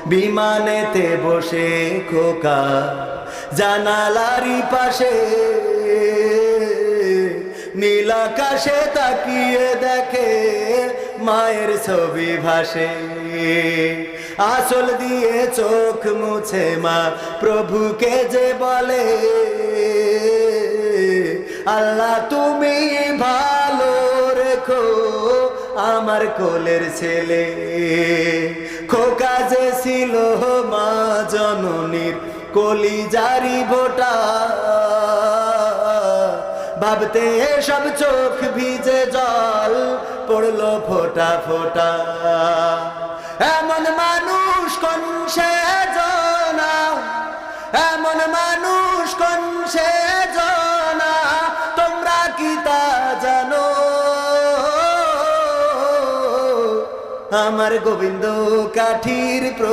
বিমানেতে বসে খোকা জানালারি পাশে নীল আকাশে তাকিয়ে দেখে মায়ের ছবি ভাসে। আঁচল দিয়ে চোখ মুছে মা প্রভুকে যে বলে, আল্লাহ তুমি ভালো রেখো আমার কোলের ছেলে। খোকা যে ছিল মা জননীর কলিজারি ভোটা, ভাবতে সব চোখ ভিজে জল পড়লো ফোঁটা ফোঁটা। এমন মানুষ কোন সে জনা, এমন মানুষ কোন সে জনা, তোমরা কি তা জানো? আমার গোবিন্দ কাঠির প্রভু।